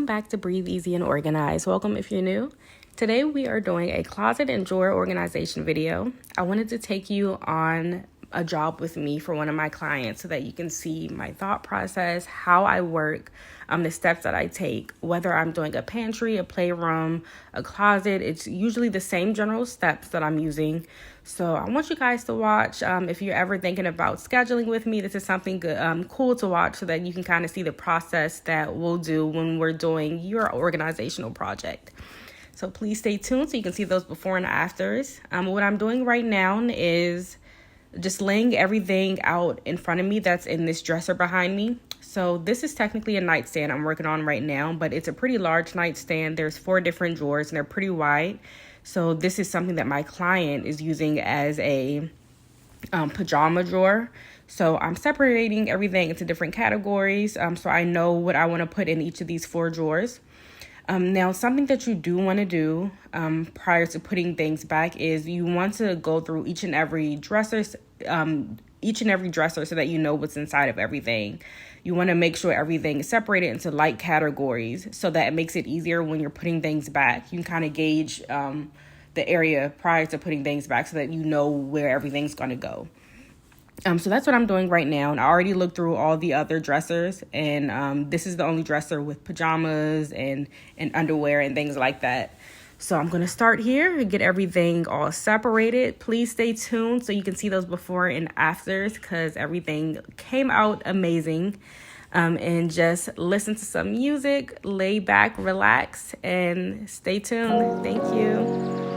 Welcome back to Breathe Easy and Organize. Welcome if you're new. Today we are doing a closet and drawer organization video. I wanted to take you on a job with me for one of my clients so that you can see my thought process, how I work, the steps that I take, whether I'm doing a pantry, a playroom, a closet. It's usually the same general steps that I'm using. So I want you guys to watch. If you're ever thinking about scheduling with me, this is something good, cool to watch so that you can kind of see the process that we'll do when we're doing your organizational project. So please stay tuned so you can see those before and afters. What I'm doing right now is just laying everything out in front of me that's in this dresser behind me. So this is technically a nightstand I'm working on right now, but it's a pretty large nightstand. There's 4 different drawers and they're pretty wide. So this is something that my client is using as a pajama drawer. So I'm separating everything into different categories so I know what I want to put in each of these 4 drawers. Now, something that you do want to do prior to putting things back is you want to go through each and every dresser so that you know what's inside of everything. You want to make sure everything is separated into light categories so that it makes it easier when you're putting things back. You can kind of gauge the area prior to putting things back so that you know where everything's going to go. So that's what I'm doing right now. And I already looked through all the other dressers. And this is the only dresser with pajamas and underwear and things like that. So I'm going to start here and get everything all separated. Please stay tuned so you can see those before and afters because everything came out amazing. And just listen to some music, lay back, relax, and stay tuned. Thank you.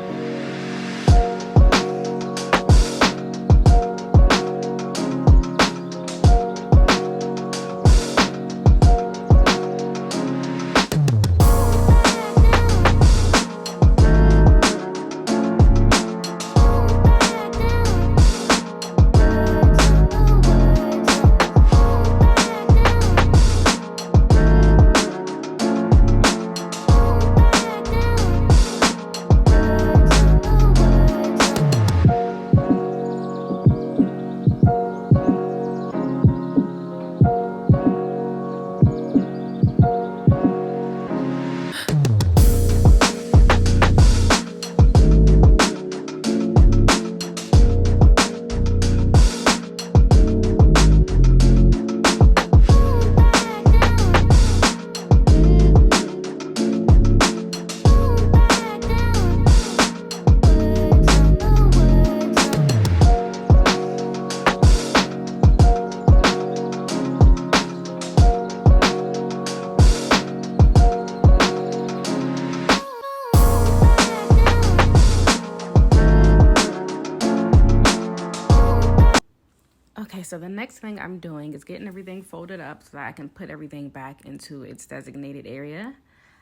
Okay, so the next thing I'm doing is getting everything folded up so that I can put everything back into its designated area.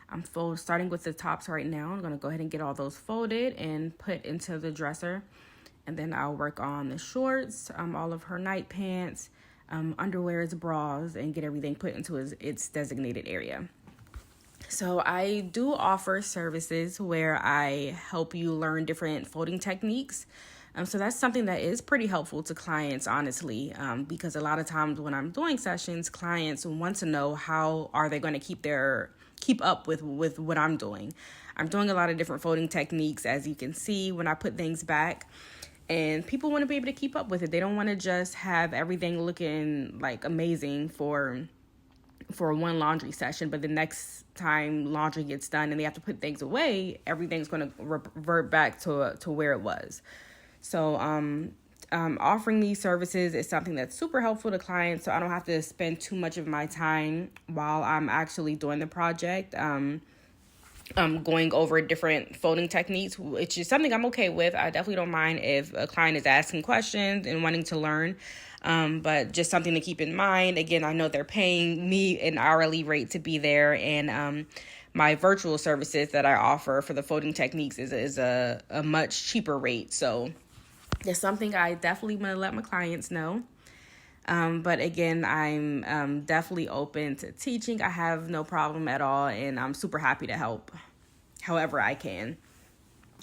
I'm starting with the tops right now. I'm going to go ahead and get all those folded and put into the dresser. And then I'll work on the shorts, all of her night pants, underwears, bras, and get everything put into its designated area. So I do offer services where I help you learn different folding techniques. So that's something that is pretty helpful to clients, honestly, because a lot of times when I'm doing sessions, clients want to know how are they going to keep up with what I'm doing. I'm doing a lot of different folding techniques, as you can see, when I put things back. And people want to be able to keep up with it. They don't want to just have everything looking like amazing for one laundry session, but the next time laundry gets done and they have to put things away, everything's going to revert back to where it was. So offering these services is something that's super helpful to clients, so I don't have to spend too much of my time while I'm actually doing the project. Going over different folding techniques, which is something I'm okay with. I definitely don't mind if a client is asking questions and wanting to learn, but just something to keep in mind. Again, I know they're paying me an hourly rate to be there, and my virtual services that I offer for the folding techniques is a much cheaper rate. So it's something I definitely want to let my clients know. But again, I'm definitely open to teaching. I have no problem at all, and I'm super happy to help however I can.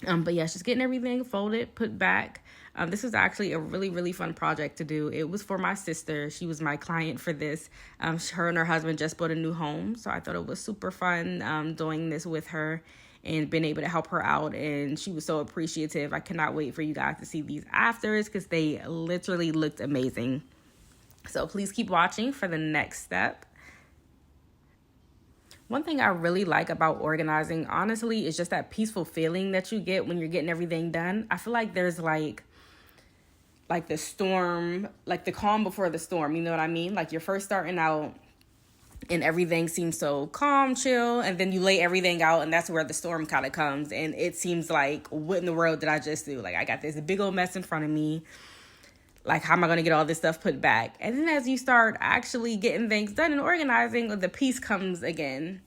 But yeah, she's getting everything folded, put back. This was actually a really, really fun project to do. It was for my sister. She was my client for this. Her and her husband just bought a new home. So I thought it was super fun doing this with her and being able to help her out. And she was so appreciative. I cannot wait for you guys to see these afters because they literally looked amazing. So please keep watching for the next step. One thing I really like about organizing, honestly, is just that peaceful feeling that you get when you're getting everything done. I feel like there's like the storm, like the calm before the storm, you know what I mean? Like you're first starting out and everything seems so calm, chill, and then you lay everything out and that's where the storm kind of comes. And it seems like, what in the world did I just do? Like I got this big old mess in front of me. Like, how am I going to get all this stuff put back? And then as you start actually getting things done and organizing, the peace comes again.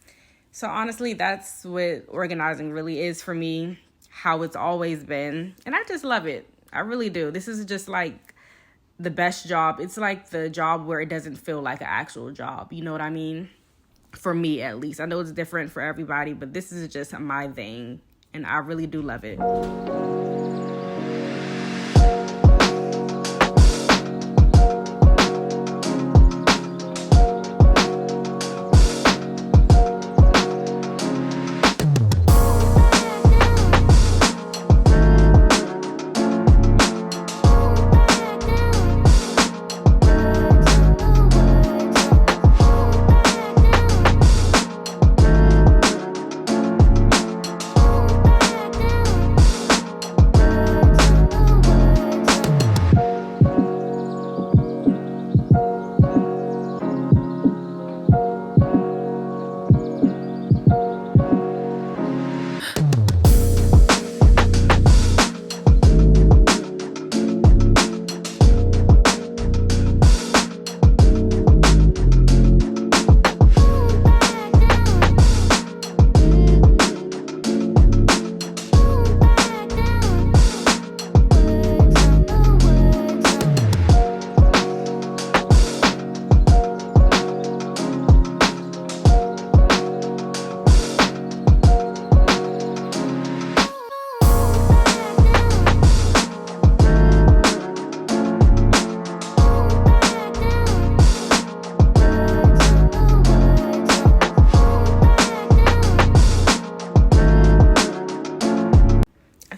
So honestly, that's what organizing really is for me, how it's always been. And I just love it. I really do. This is just like the best job. It's like the job where it doesn't feel like an actual job. You know what I mean? For me, at least. I know it's different for everybody, but this is just my thing. And I really do love it.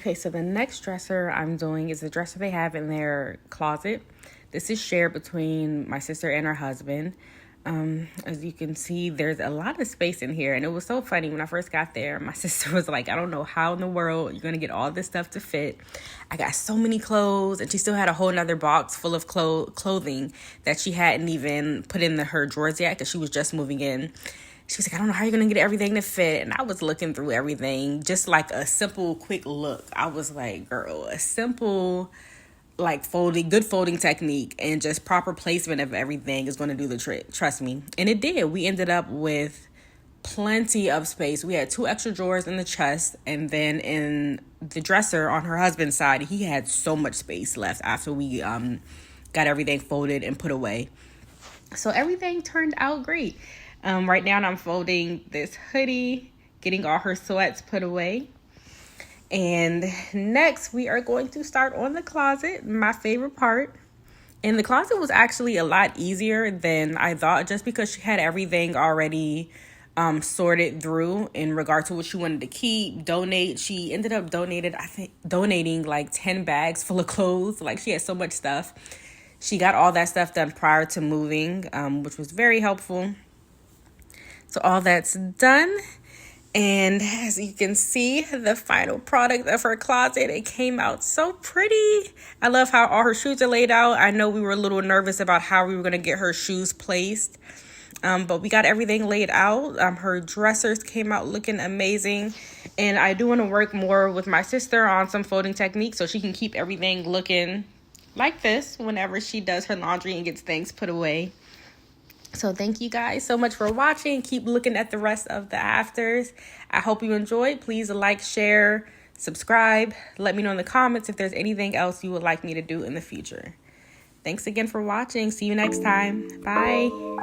Okay, so the next dresser I'm doing is the dresser they have in their closet. This is shared between my sister and her husband. As you can see, there's a lot of space in here. And it was so funny when I first got there. My sister was like, I don't know how in the world you're going to get all this stuff to fit. I got so many clothes. And she still had a whole nother box full of clothing that she hadn't even put in her drawers yet because she was just moving in. She was like, I don't know how you're going to get everything to fit. And I was looking through everything, just like a simple, quick look. I was like, girl, a simple, like good folding technique and just proper placement of everything is going to do the trick. Trust me. And it did. We ended up with plenty of space. We had 2 extra drawers in the chest. And then in the dresser on her husband's side, he had so much space left after we got everything folded and put away. So everything turned out great. Right now I'm folding this hoodie, getting all her sweats put away. And next we are going to start on the closet, my favorite part. And the closet was actually a lot easier than I thought, just because she had everything already sorted through in regard to what she wanted to keep, donate. She ended up donating like 10 bags full of clothes. Like, she had so much stuff. She got all that stuff done prior to moving, which was very helpful. So all that's done. And as you can see, the final product of her closet, it came out so pretty. I love how all her shoes are laid out. I know we were a little nervous about how we were going to get her shoes placed. But we got everything laid out. Her dressers came out looking amazing. And I do want to work more with my sister on some folding techniques so she can keep everything looking like this whenever she does her laundry and gets things put away. So thank you guys so much for watching. Keep looking at the rest of the afters. I hope you enjoyed. Please like, share, subscribe. Let me know in the comments if there's anything else you would like me to do in the future. Thanks again for watching. See you next time. Bye.